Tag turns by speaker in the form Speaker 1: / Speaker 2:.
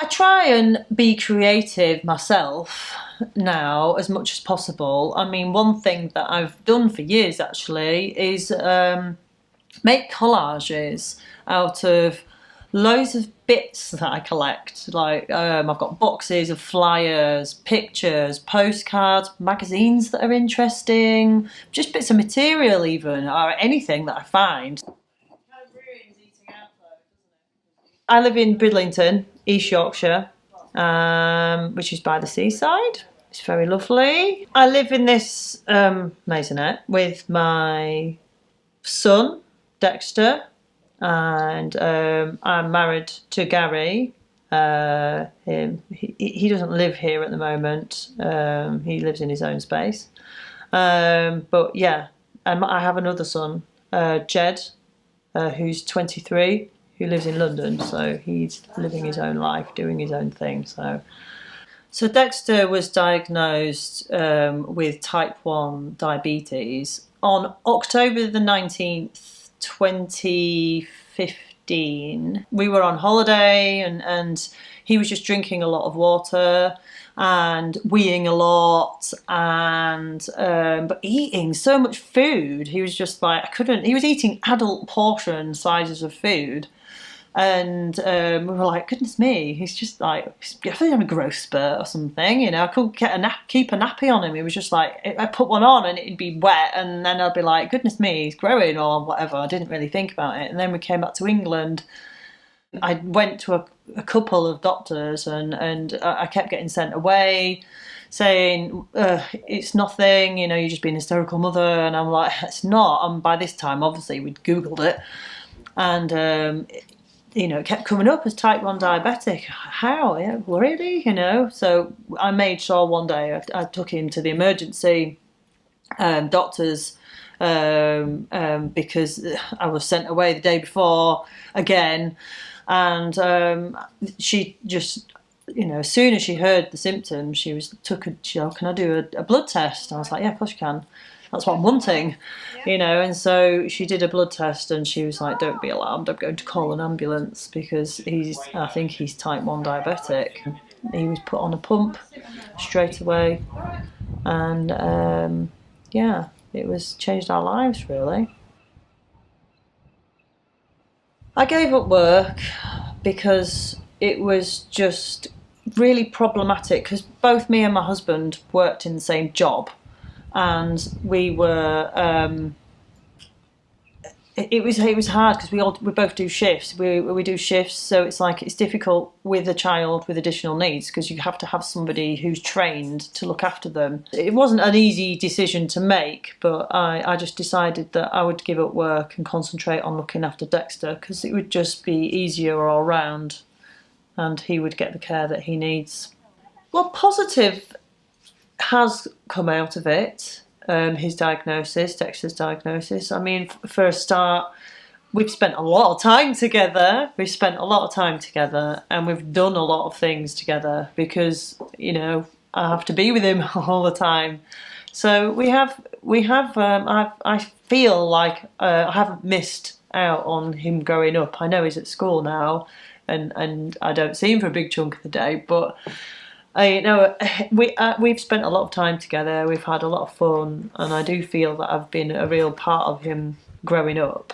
Speaker 1: I try and be creative myself now as much as possible. I mean, one thing that I've done for years actually is make collages out of loads of bits that I collect. Like I've got boxes of flyers, pictures, postcards, magazines that are interesting, just bits of material even, or anything that I find. I live in Bridlington, East Yorkshire, which is by the seaside. It's very lovely. I live in this maisonette with my son, Dexter, and I'm married to Gary. He doesn't live here at the moment. He lives in his own space. But yeah, and I have another son, Jed, who's 23, who lives in London. So he's living his own life, doing his own thing. So Dexter was diagnosed with type 1 diabetes on October the 19th, 2015. We were on holiday and he was just drinking a lot of water and weeing a lot and but eating so much food. He was just like, he was eating adult portion sizes of food. And we were like, goodness me, he's just like, he's definitely on a growth spurt or something, you know. I couldn't keep a nappy on him. He was just like, I put one on and it'd be wet, and then I'd be like, goodness me, he's growing or whatever. I didn't really think about it. And then we came back to England. I went to a couple of doctors and I kept getting sent away saying, it's nothing, you know, you've just been a hysterical mother. And I'm like, it's not. And by this time, obviously, we'd Googled it. And you know, it kept coming up as type 1 diabetic. How? Yeah, really? You know? So I made sure one day I took him to the emergency doctors because I was sent away the day before again. And she just, you know, as soon as she heard the symptoms, she can I do a blood test? I was like, yeah, of course you can. That's what I'm wanting, you know. And so she did a blood test and she was like, don't be alarmed, I'm going to call an ambulance because I think he's type 1 diabetic. He was put on a pump straight away. And yeah, it was changed our lives really. I gave up work because it was just really problematic because both me and my husband worked in the same job. And we were it was hard because we both do shifts. We do shifts, so it's like it's difficult with a child with additional needs because you have to have somebody who's trained to look after them. It wasn't an easy decision to make, but I just decided that I would give up work and concentrate on looking after Dexter because it would just be easier all round and he would get the care that he needs. Well, positive has come out of it, his diagnosis, Dexter's diagnosis. I mean, for a start, we've spent a lot of time together. We've spent a lot of time together and we've done a lot of things together because, you know, I have to be with him all the time. So I feel like I haven't missed out on him growing up. I know he's at school now and I don't see him for a big chunk of the day, but we've spent a lot of time together. We've had a lot of fun, and I do feel that I've been a real part of him growing up.